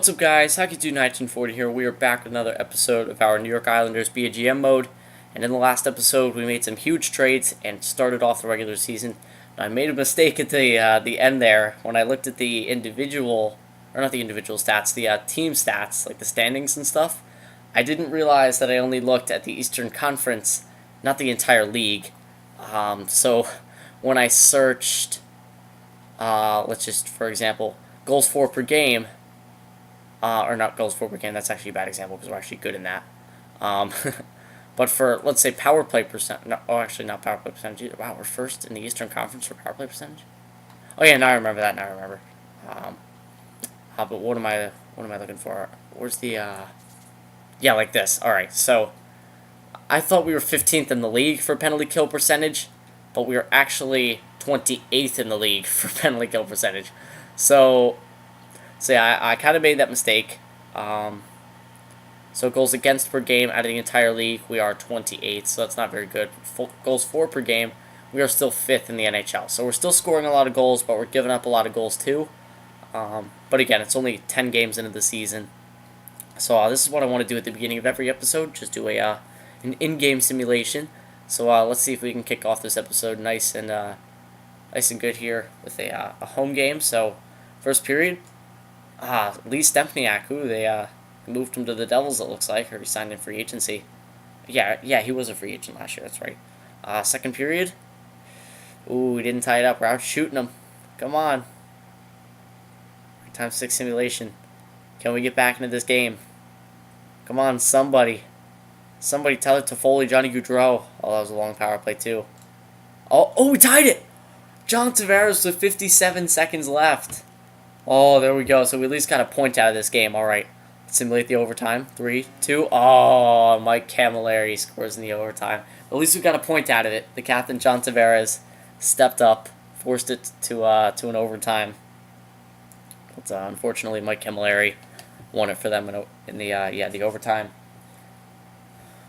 What's up, guys? Hockey21940 here. We are back with another episode of our New York Islanders BAGM mode. And in the last episode, we made some huge trades and started off the regular season. I made a mistake at the end there when I looked at the individual, or not the individual stats, the team stats, like the standings and stuff. I didn't realize that I only looked at the Eastern Conference, not the entire league. So when I searched, let's just, for example, goals for per game, or not goals for per game, that's actually a bad example because we're actually good in that. Um, but for, let's say, power play percent, no, oh, actually not power play percentage either. Wow, we're first in the Eastern Conference for power play percentage? Oh yeah, now I remember that, but what am I looking for? Where's the, yeah, like this. Alright, so I thought we were 15th in the league for penalty kill percentage, but we are actually 28th in the league for penalty kill percentage. So yeah, I kind of made that mistake. So goals against per game out of the entire league, we are 28th, so that's not very good. Goals for per game, we are still 5th in the NHL. So we're still scoring a lot of goals, but we're giving up a lot of goals too. But again, it's only 10 games into the season. So this is what I want to do at the beginning of every episode, just do an in-game simulation. So let's see if we can kick off this episode nice and good here with a home game. So first period. Lee Stempniak, they moved him to the Devils, it looks like, or he signed in free agency. Yeah, he was a free agent last year, that's right. Second period. Ooh, we didn't tie it up. We're out shooting him. Come on. Time 6 simulation. Can we get back into this game? Come on, somebody. Somebody tell it to Foley, Johnny Gaudreau. Oh, that was a long power play, too. Oh, we tied it! John Tavares with 57 seconds left. Oh, there we go. So we at least got a point out of this game. All right. Let's simulate the overtime. 3, 2. Oh, Mike Camilleri scores in the overtime. At least we got a point out of it. The captain, John Tavares, stepped up, forced it to an overtime. But unfortunately, Mike Camilleri won it for them in the overtime.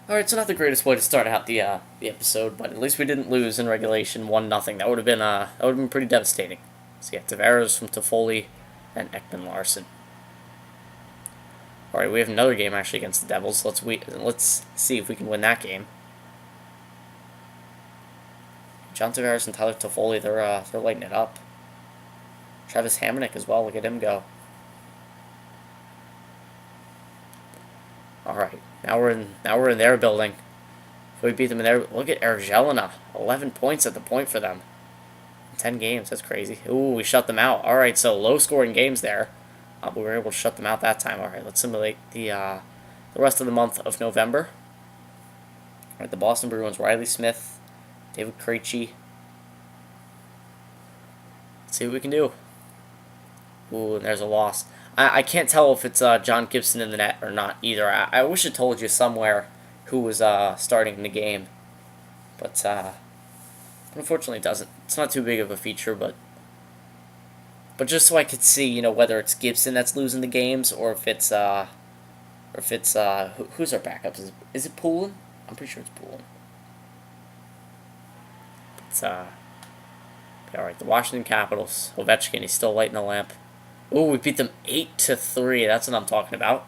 All right, so not the greatest way to start out the episode, but at least we didn't lose in regulation 1-0. That would have been pretty devastating. So yeah, Tavares from Toffoli and Ekman Larson. All right, we have another game actually against the Devils. Let's see if we can win that game. John Tavares and Tyler Toffoli, they're lighting it up. Travis Hamonic as well. Look at him go. All right, now we're in their building. If we beat them in there, look at Ergelina, 11 points at the point for them. 10 games, that's crazy. Ooh, we shut them out. All right, so low-scoring games there. But we were able to shut them out that time. All right, let's simulate the rest of the month of November. All right, the Boston Bruins, Riley Smith, David Krejci. Let's see what we can do. Ooh, and there's a loss. I can't tell if it's John Gibson in the net or not either. I wish it told you somewhere who was starting the game. But unfortunately, it doesn't. It's not too big of a feature, but just so I could see, whether it's Gibson that's losing the games or if it's who's our backup? Is it Poulin? I'm pretty sure it's Poulin. It's all right. The Washington Capitals. Ovechkin, he's still lighting the lamp. Ooh, we beat them 8-3. That's what I'm talking about.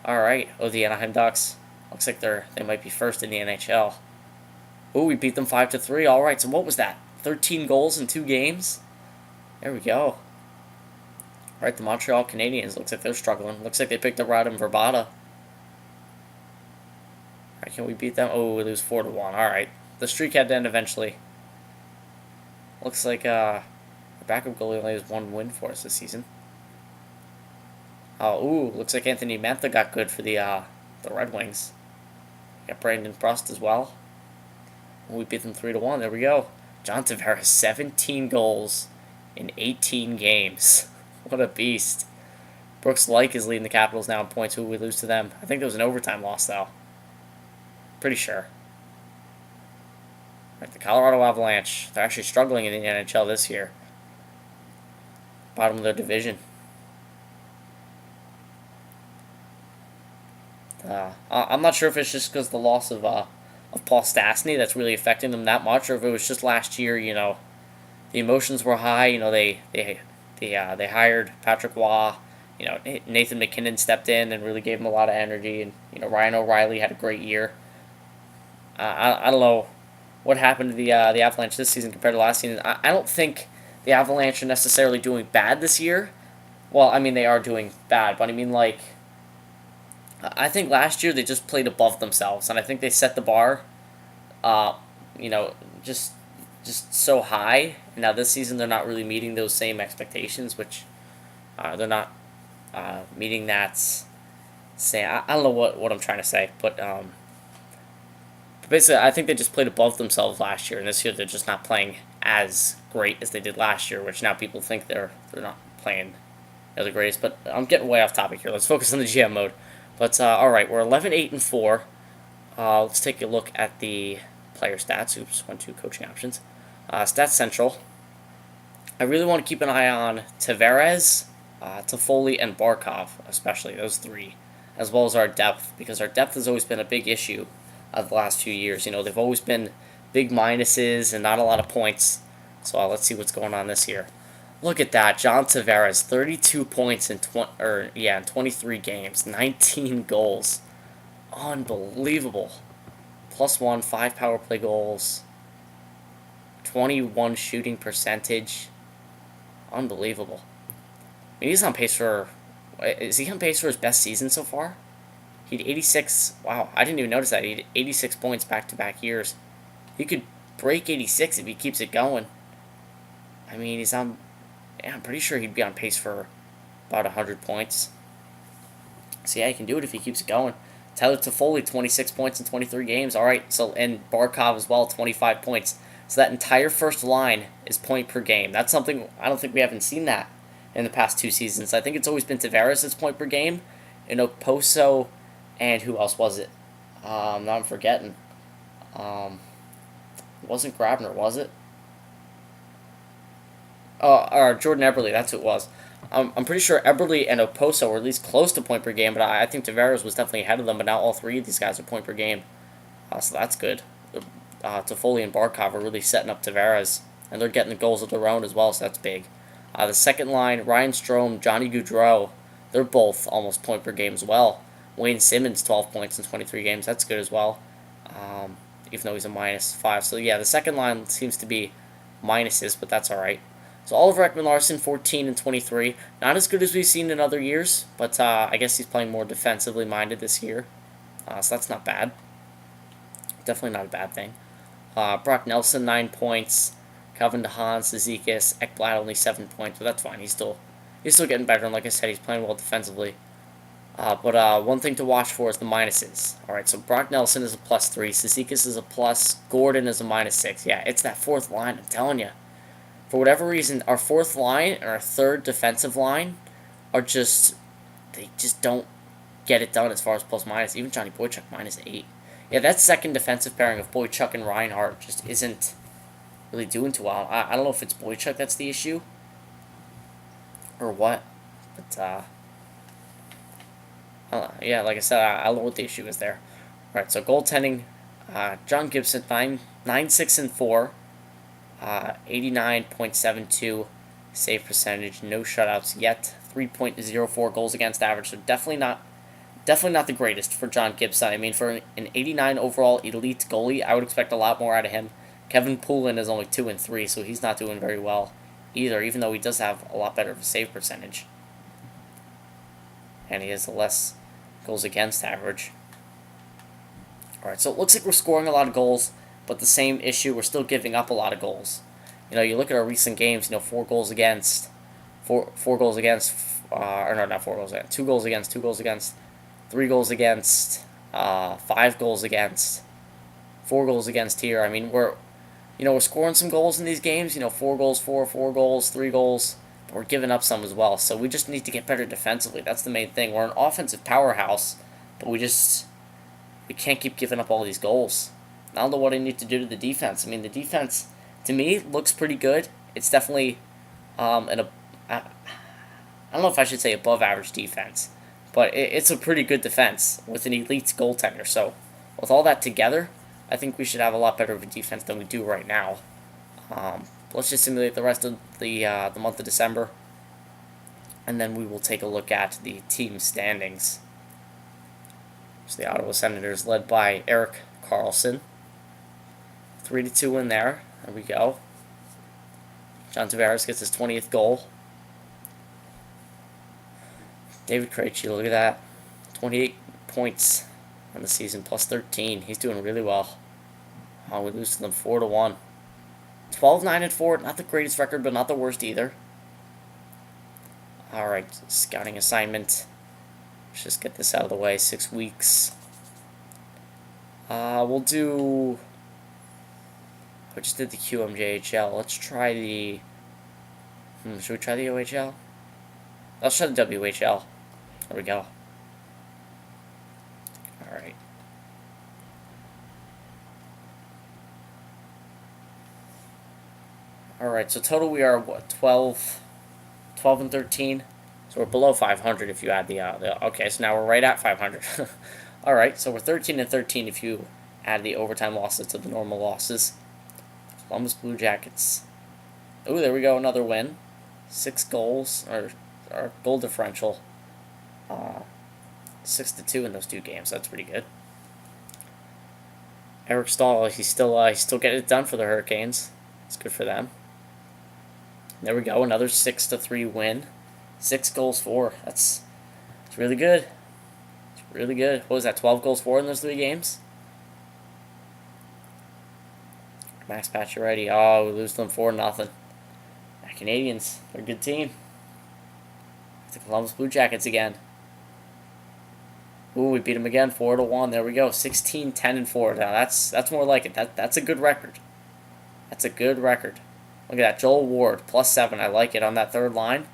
All right. Oh, the Anaheim Ducks. Looks like they might be first in the NHL. Ooh, we beat them 5-3. All right, so what was that? 13 goals in 2 games? There we go. All right, the Montreal Canadiens. Looks like they're struggling. Looks like they picked up Radim Verbata. All right, can we beat them? Oh, we lose 4-1. All right. The streak had to end eventually. Looks like the backup goalie only has 1 win for us this season. Ooh, looks like Anthony Mantha got good for the Red Wings. Got Brandon Prost as well. We beat them 3-1. There we go. John Tavares, 17 goals in 18 games. What a beast. Brooks Laich is leading the Capitals now in points. Who we lose to them? I think there was an overtime loss, though. Pretty sure. Right, the Colorado Avalanche. They're actually struggling in the NHL this year. Bottom of their division. I'm not sure if it's just because of the loss of Paul Stastny that's really affecting them that much, or if it was just last year. The emotions were high. They hired Patrick Waugh. Nathan McKinnon stepped in and really gave him a lot of energy, and Ryan O'Reilly had a great year. I don't know what happened to the Avalanche this season compared to last season. I don't think the Avalanche are necessarily doing bad this year. Well, I mean they are doing bad, but I mean I think last year they just played above themselves, and I think they set the bar, uh, you know, just so high. And now this season they're not really meeting those same expectations, which they're not meeting that. Say I don't know what I'm trying to say, but basically I think they just played above themselves last year, and this year they're just not playing as great as they did last year, which now people think they're not playing the greatest. But I'm getting way off topic here. Let's focus on the GM mode. But all right, we're 11-8-4. Let's take a look at the player stats. Oops, 1-2 coaching options. Stats Central. I really want to keep an eye on Tavares, Toffoli, and Barkov, especially those three, as well as our depth, because our depth has always been a big issue of the last few years. They've always been big minuses and not a lot of points. So let's see what's going on this year. Look at that, John Tavares, 32 points in 23 games, 19 goals, unbelievable. +1, 5 power play goals, 21 shooting percentage, unbelievable. I mean, he's on pace for. Is he on pace for his best season so far? He had 86. Wow, I didn't even notice that. He had 86 points back-to-back years. He could break 86 if he keeps it going. I mean, he's on. Yeah, I'm pretty sure he'd be on pace for about 100 points. So yeah, he can do it if he keeps it going. Tyler Toffoli, 26 points in 23 games. All right, and Barkov as well, 25 points. So that entire first line is point per game. That's something I don't think we haven't seen that in the past 2 seasons. I think it's always been Tavares' point per game, and Oposo, and who else was it? Now I'm forgetting. It wasn't Grabner, was it? Or Jordan Eberle, that's who it was. I'm pretty sure Eberle and Oposo were at least close to point per game, but I think Tavares was definitely ahead of them, but now all three of these guys are point per game. So that's good. Toffoli and Barkov are really setting up Tavares, and they're getting the goals of their own as well, so that's big. The second line, Ryan Strome, Johnny Gaudreau, they're both almost point per game as well. Wayne Simmons, 12 points in 23 games, that's good as well, even though he's a -5. So yeah, the second line seems to be minuses, but that's alright. So Oliver Ekman-Larsson, 14 and 23. Not as good as we've seen in other years, but I guess he's playing more defensively minded this year. So that's not bad. Definitely not a bad thing. Brock Nelson, 9 points. Calvin DeHaan, Zizekas, Ekblad, only 7 points, but that's fine. He's still getting better, and like I said, he's playing well defensively. But one thing to watch for is the minuses. All right, so Brock Nelson is a +3. Zizekas is a plus. Gordon is a -6. Yeah, it's that fourth line, I'm telling you. For whatever reason, our fourth line and our third defensive line they just don't get it done as far as plus-minus. Even Johnny Boychuk, -8. Yeah, that second defensive pairing of Boychuk and Reinhart just isn't really doing too well. I don't know if it's Boychuk that's the issue or what, but yeah, like I said, I don't know what the issue is there. All right, so goaltending, John Gibson, 9-6-4. 89.72 save percentage, no shutouts yet, 3.04 goals against average, so definitely not the greatest for John Gibson. I mean, for an 89 overall elite goalie, I would expect a lot more out of him. Kevin Poulin is only 2-3, so he's not doing very well either, even though he does have a lot better of a save percentage. And he has a less goals against average. Alright, so it looks like we're scoring a lot of goals, but the same issue, we're still giving up a lot of goals. You look at our recent games, 4 goals against, 4 goals against, or no, not 4 goals against, 2 goals against, 2 goals against, 3 goals against, 5 goals against, 4 goals against here. I mean, we're scoring some goals in these games, 4 goals, 4 goals, 3 goals, but we're giving up some as well. So we just need to get better defensively. That's the main thing. We're an offensive powerhouse, but we can't keep giving up all these goals. I don't know what I need to do to the defense. I mean, the defense, to me, looks pretty good. It's definitely I don't know if I should say above average defense, but it's a pretty good defense with an elite goaltender. So with all that together, I think we should have a lot better of a defense than we do right now. Let's just simulate the rest of the month of December. and then we will take a look at the team standings. So the Ottawa Senators led by Erik Karlsson. 3-2 win there. There we go. John Tavares gets his 20th goal. David Krejci, look at that. 28 points on the season, plus 13. He's doing really well. Oh, we lose to them 4-1. 12-9-4, not the greatest record, but not the worst either. Alright, scouting assignment. Let's just get this out of the way. 6 weeks. We'll do... I just did the QMJHL. Let's try the... should we try the OHL? Let's try the WHL. There we go. Alright. Alright, so total we are, what, 12 and 13? So we're below 500 if you add the okay, so now we're right at 500. Alright, so we're 13 and 13 if you add the overtime losses to the normal losses. Columbus Blue Jackets. Oh, there we go, another win. 6 goals, or our goal differential. 6-2 in those 2 games. That's pretty good. Eric Stahl, he's still getting it done for the Hurricanes. It's good for them. There we go, another 6-3 win. 6 goals for. It's really good. It's really good. What was that? 12 goals for in those 3 games. Max Pacioretty. Oh, we lose them 4-0. The Canadians, they're a good team. The Columbus Blue Jackets again. Ooh, we beat them again, 4-1. There we go, 16-10-4. Now that's more like it. That's a good record. That's a good record. Look at that, Joel Ward +7. I like it on that third line.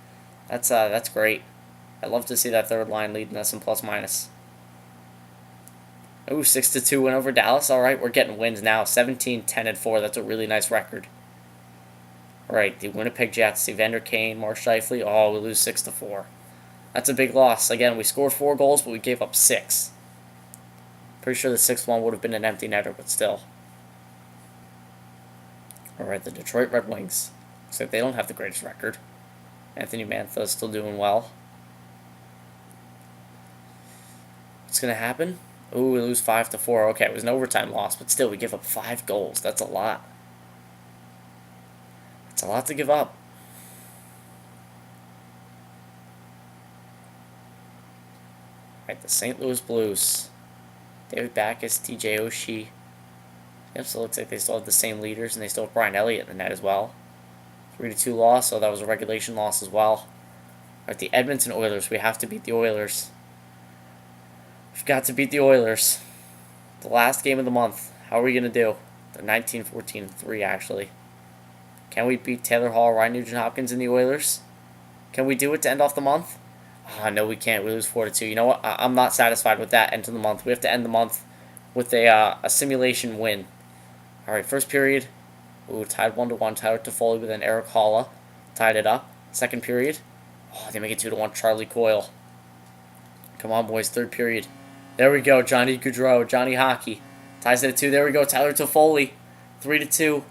That's great. I love to see that third line leading us in plus minus. Ooh, 6-2 win over Dallas. All right, we're getting wins now. 17-10-4. That's a really nice record. All right, the Winnipeg Jets, Evander Kane, Mark Scheifele. Oh, we lose 6-4. That's a big loss. Again, we scored 4 goals, but we gave up 6. Pretty sure the 6th one would have been an empty netter, but still. All right, the Detroit Red Wings. Looks like they don't have the greatest record. Anthony Mantha is still doing well. What's going to happen? Ooh, we lose 5-4. Okay, it was an overtime loss, but still, we give up 5 goals. That's a lot. It's a lot to give up. Alright, the St. Louis Blues. David Backes, TJ Oshie. Yep, so it looks like they still have the same leaders, and they still have Brian Elliott in the net as well. 3-2 loss, so that was a regulation loss as well. Alright, the Edmonton Oilers. We have to beat the Oilers. We've got to beat the Oilers. The last game of the month. How are we going to do? They're 19-14-3, actually. Can we beat Taylor Hall, Ryan Nugent-Hopkins, and the Oilers? Can we do it to end off the month? No, we can't. We lose 4-2. You know what? I'm not satisfied with that end of the month. We have to end the month with a simulation win. All right, first period. Ooh, tied 1-1. Tyler Toffoli with an Eric Holla. Tied it up. Second period. Oh, they make it 2-1. Charlie Coyle. Come on, boys. Third period. There we go. Johnny Gaudreau. Johnny Hockey. Ties it at 2. There we go. Tyler Toffoli. 3-2.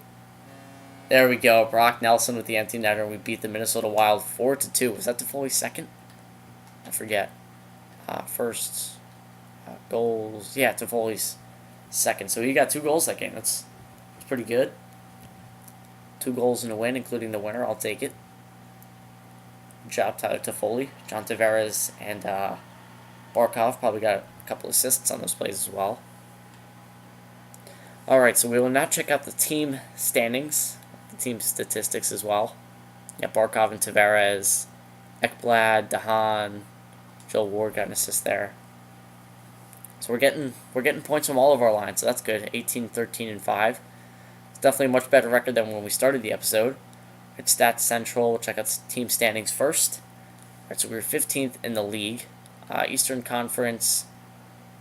There we go. Brock Nelson with the empty netter. We beat the Minnesota Wild 4-2. Was that Toffoli's second? I forget. First goals. Yeah, Toffoli's second. So he got 2 goals that game. That's pretty good. 2 goals in a win, including the winner. I'll take it. Good job, Tyler Toffoli. John Tavares and Barkov probably got a couple assists on those plays as well. Alright, so we will now check out the team standings, the team statistics as well. Yeah, Barkov and Tavares, Ekblad, Dahan, Joel Ward got an assist there. So we're getting points from all of our lines, so that's good. 18, 13, and 5. It's definitely a much better record than when we started the episode. It's Stats Central. We'll check out team standings first. Alright, so we were 15th in the league. Eastern Conference,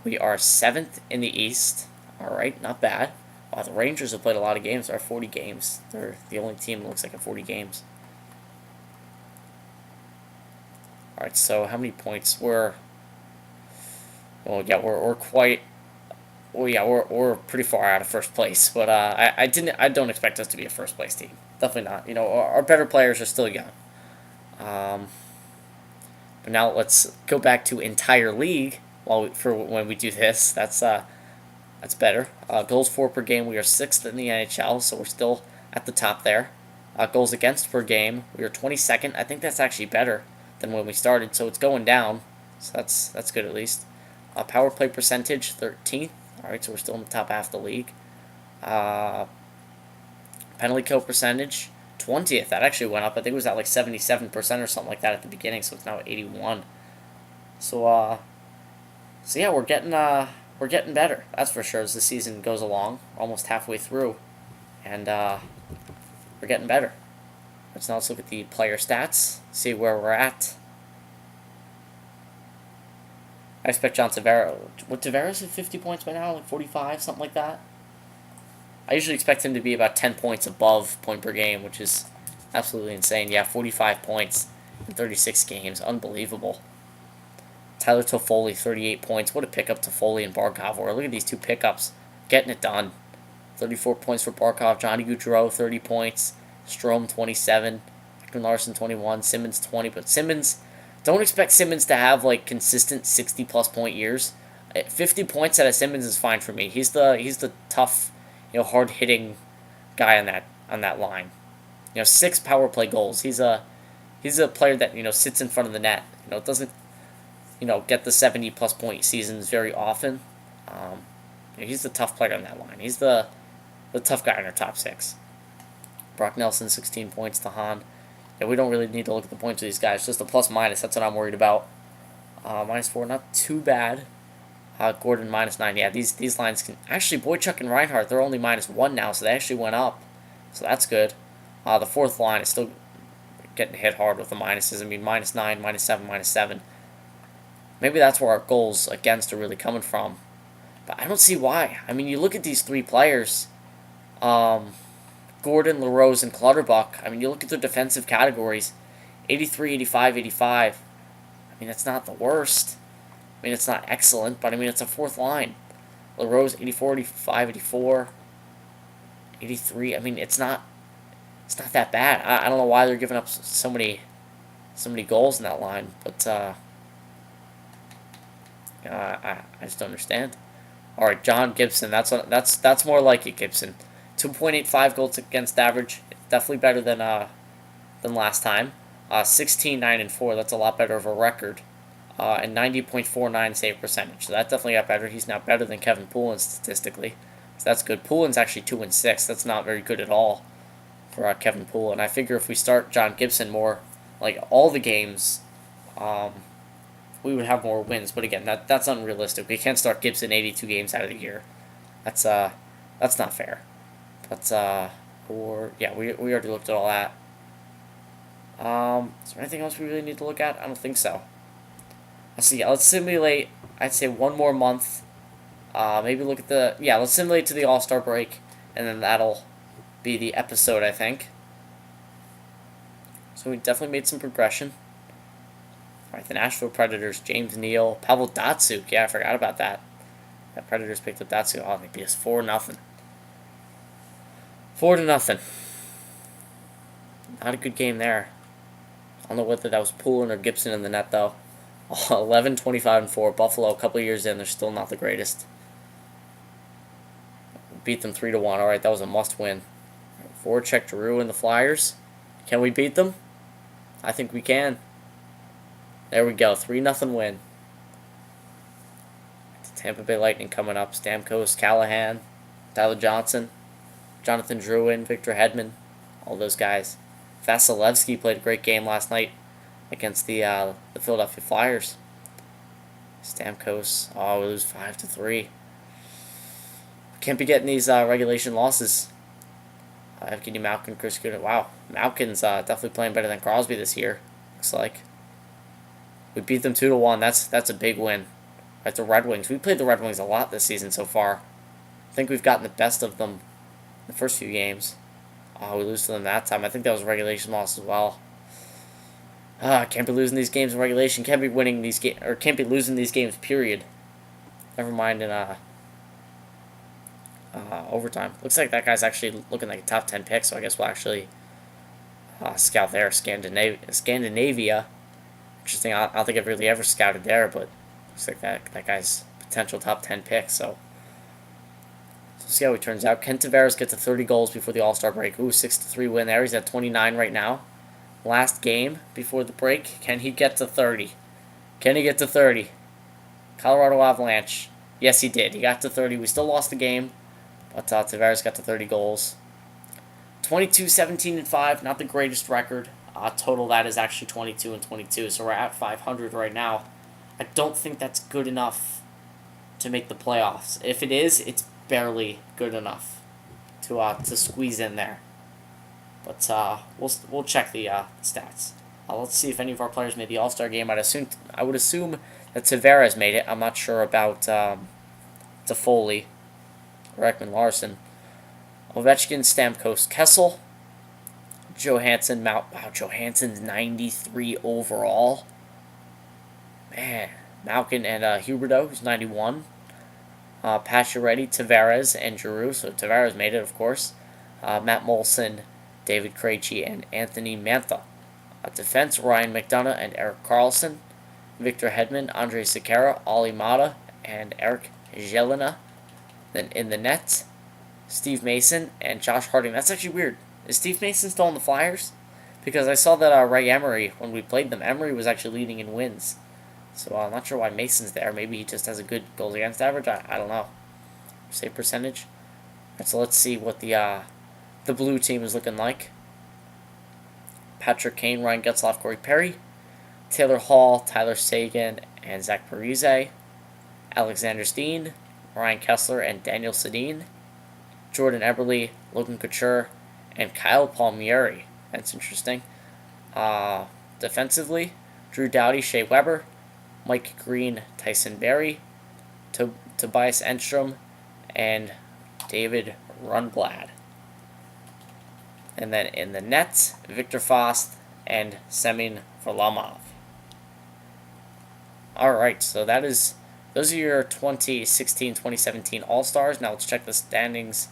we are 7th in the East. Alright, not bad. Wow, the Rangers have played a lot of games. They're 40 games. They're the only team that looks like a 40 games. Alright, so how many points? We're quite. Well, yeah, we're pretty far out of first place. But I don't expect us to be a first place team. Definitely not. You know, our better players are still young. But now let's go back to entire league for when we do this. That's better. Goals for per game, we are 6th in the NHL, so we're still at the top there. Goals against per game, we are 22nd. I think that's actually better than when we started, so it's going down. So that's good at least. Power play percentage, 13th. All right, so we're still in the top half of the league. Penalty kill percentage, 20th. That actually went up. I think it was at like 77% or something like that at the beginning, so it's now at 81. So yeah, we're getting better. That's for sure as the season goes along. We're almost halfway through, and we're getting better. Let's now look at the player stats, see where we're at. I expect John Tavares. What Tavares at 50 points by now? Like 45, something like that? I usually expect him to be about 10 points above point per game, which is absolutely insane. Yeah, 45 points in 36 games. Unbelievable. Tyler Toffoli, 38 points. What a pickup Toffoli and Barkov were. Look at these two pickups. Getting it done. 34 points for Barkov. Johnny Gaudreau, 30 points. Strome, 27. Ekman Larson, 21. Simmons, 20. But Simmons, don't expect Simmons to have like consistent 60-plus point years. 50 points out of Simmons is fine for me. He's the tough, hard-hitting guy on that line. 6 power play goals. He's a player that sits in front of the net. Doesn't get the 70-plus point seasons very often. He's the tough player on that line. He's the tough guy in our top 6. Brock Nelson, 16 points to Han. Yeah, we don't really need to look at the points of these guys. Just the plus-minus. That's what I'm worried about. -4, not too bad. Gordon, -9. Yeah, these lines can... Actually, Boychuk and Reinhardt, they're only -1 now, so they actually went up. So that's good. The 4th line is still getting hit hard with the minuses. I mean, -9, -7, -7. Maybe that's where our goals against are really coming from. But I don't see why. I mean, you look at these 3 players, Gordon, LaRose, and Clutterbuck. I mean, you look at their defensive categories, 83, 85, 85. I mean, that's not the worst. I mean, it's not excellent, but I mean, it's a 4th line. LaRose, 84, 85, 84, 83. I mean, it's not that bad. I don't know why they're giving up so many goals in that line, but I just don't understand. All right, John Gibson. That's more like it, Gibson. 2.85 goals against average. Definitely better than last time. 16, 9, and 4. That's a lot better of a record. And 90.49 save percentage. So that definitely got better. He's now better than Kevin Poulin statistically. So that's good. Poulin's actually 2 and 6. That's not very good at all for Kevin Poulin. I figure if we start John Gibson more, like all the games, we would have more wins. But again, that's unrealistic. We can't start Gibson 82 games out of the year. That's not fair. But we already looked at all that. Is there anything else we really need to look at? I don't think so. Let's see. Let's simulate. I'd say one more month. Maybe look at let's simulate to the All-Star break, and then that'll be the episode, I think. So we definitely made some progression. All right, the Nashville Predators, James Neal, Pavel Datsyuk. Yeah, I forgot about that. The Predators picked up Datsyuk. Oh, they beat us 4-0. 4-0. Not a good game there. I don't know whether that was Poulin or Gibson in the net, though. 11, 25, and 4. Buffalo, a couple of years in, they're still not the greatest. Beat them 3-1. All right, that was a must-win. Voracek, Giroux, and the Flyers. Can we beat them? I think we can. There we go. 3-0 win. The Tampa Bay Lightning coming up. Stamkos, Callahan, Tyler Johnson, Jonathan Drouin, Victor Hedman, all those guys. Vasilevsky played a great game last night against the Philadelphia Flyers. Stamkos, we lose 5-3. Can't be getting these regulation losses. Evgeny Malkin, Chris Gooden. Wow, Malkin's definitely playing better than Crosby this year. Looks like we beat them 2-1. That's a big win. Right, the Red Wings. We played the Red Wings a lot this season so far. I think we've gotten the best of them in the first few games. We lose to them that time. I think that was a regulation loss as well. Can't be losing these games in regulation. Can't be winning these games, or can't be losing these games. Period. Never mind in overtime. Looks like that guy's actually looking like a top 10 pick. So I guess we'll actually scout there. Scandinavia. Interesting. I don't think I've really ever scouted there, but looks like that guy's potential top 10 pick. So we'll see how he turns out. Ken Tavares gets to 30 goals before the All-Star break. Ooh, 6-3 win there. He's at 29 right now. Last game before the break. Can he get to 30? Can he get to 30? Colorado Avalanche. Yes, he did. He got to 30. We still lost the game, but Tavares got to 30 goals. 22, 17, and 5. Not the greatest record. Total that is actually 22 and 22. So we're at 500 right now. I don't think that's good enough to make the playoffs. If it is, it's barely good enough to squeeze in there. But we'll check the stats. Let's see if any of our players made the All-Star game. I would assume that Tavares made it. I'm not sure about Toffoli or Ekman-Larsson. Ovechkin, Stamkos, Kessel, Johansson, Wow, Johansson's 93 overall. Man, Malkin and Huberdeau, who's 91. Pacioretty, Tavares, and Giroux. So Tavares made it, of course. Matt Molson, David Krejci, and Anthony Mantha. Defense, Ryan McDonough and Eric Carlson. Victor Hedman, Andrei Sekera, Olli Mata, and Eric Jelena. Then in the net, Steve Mason and Josh Harding. That's actually weird. Is Steve Mason still on the Flyers? Because I saw that Ray Emery, when we played them, Emery was actually leading in wins. So I'm not sure why Mason's there. Maybe he just has a good goals against average. I don't know. Save percentage. Right, so let's see what the blue team is looking like. Patrick Kane, Ryan Getzlaf, Corey Perry, Taylor Hall, Tyler Seguin, and Zach Parise, Alexander Steen, Ryan Kessler, and Daniel Sedin, Jordan Eberle, Logan Couture, and Kyle Palmieri. That's interesting. Defensively, Drew Doughty, Shea Weber, Mike Green, Tyson Berry, Tobias Enstrom, and David Rundblad. And then in the net, Victor Fost and Semin Varlamov. Alright, so those are your 2016-2017 All-Stars. Now let's check the standings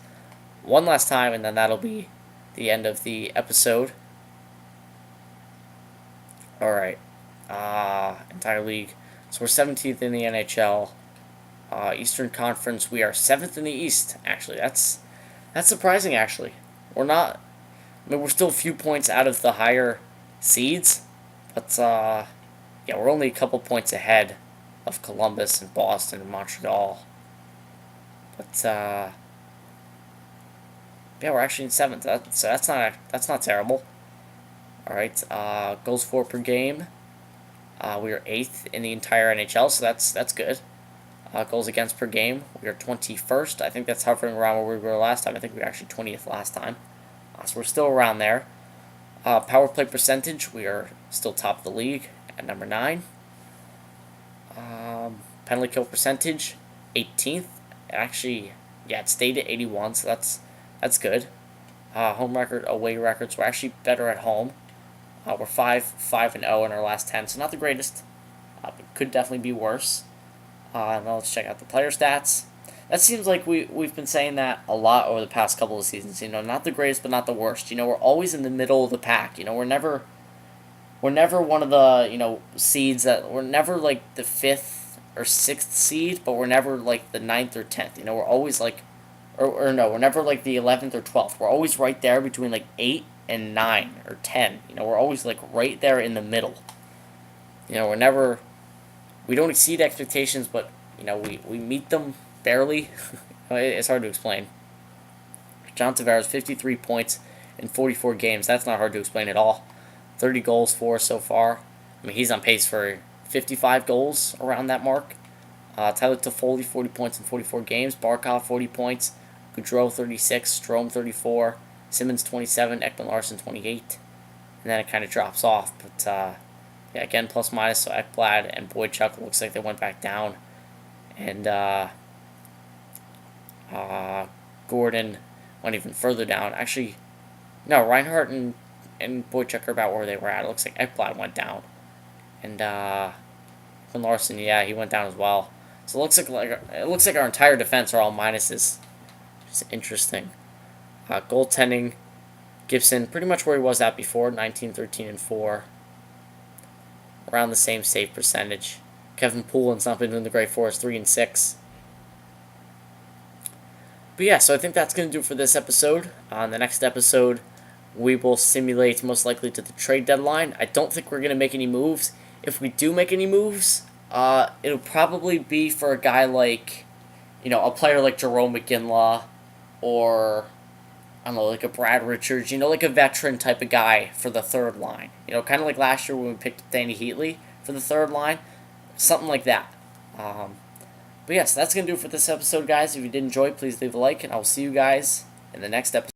one last time, and then that'll be the end of the episode. Alright, entire league. So we're 17th in the NHL. Eastern Conference, we are 7th in the East, actually. That's surprising, actually. We're still a few points out of the higher seeds, but yeah, we're only a couple points ahead of Columbus and Boston and Montreal. But yeah, we're actually in 7th. So that's not terrible. All right, goals for per game. We are 8th in the entire NHL, so that's good. Goals against per game, we are 21st. I think that's hovering around where we were last time. I think we were actually 20th last time. So we're still around there. Power play percentage, we are still top of the league at number 9. Penalty kill percentage, 18th. Actually, yeah, it stayed at 81, so that's good. Home record, away records, we're actually better at home. We're 5-0 in our last 10, so not the greatest. But could definitely be worse. Now let's check out the player stats. That seems like we've been saying that a lot over the past couple of seasons. Not the greatest, but not the worst. We're always in the middle of the pack. We're never one of the seeds that we're never like the 5th or 6th seed, but we're never like the 9th or 10th. We're always like, we're never like the 11th or 12th. We're always right there between like 8 and 9 or 10. We're always like right there in the middle. We don't exceed expectations, but we meet them barely. It's hard to explain. John Tavares, 53 points in 44 games. That's not hard to explain at all. 30 goals for so far. He's on pace for 55 goals around that mark. Tyler Toffoli, 40 points in 44 games. Barkov, 40 points. Gaudreau, 36. Strome, 34. Simmons, 27. Ekman-Larsson, 28. And then it kind of drops off. But, yeah, again, plus minus. So Ekblad and Boychuk looks like they went back down. And, Gordon went even further down. Actually, no, Reinhardt and Boychuk are about where they were at. It looks like Ekblad went down. And Larson, yeah, he went down as well. So it looks like our entire defense are all minuses. Just interesting. Goaltending, Gibson, pretty much where he was at before, 19, 13, and 4. around the same save percentage. Kevin Poolin's not been doing the great for us, 3-6. But yeah, so I think that's going to do it for this episode. On the next episode, we will simulate most likely to the trade deadline. I don't think we're going to make any moves. If we do make any moves, it'll probably be for a guy like, a player like Jerome McGinley, or, I don't know, like a Brad Richards, like a veteran type of guy for the third line. Kind of like last year when we picked Danny Heatley for the third line. Something like that. But yes, that's going to do it for this episode, guys. If you did enjoy, please leave a like, and I will see you guys in the next episode.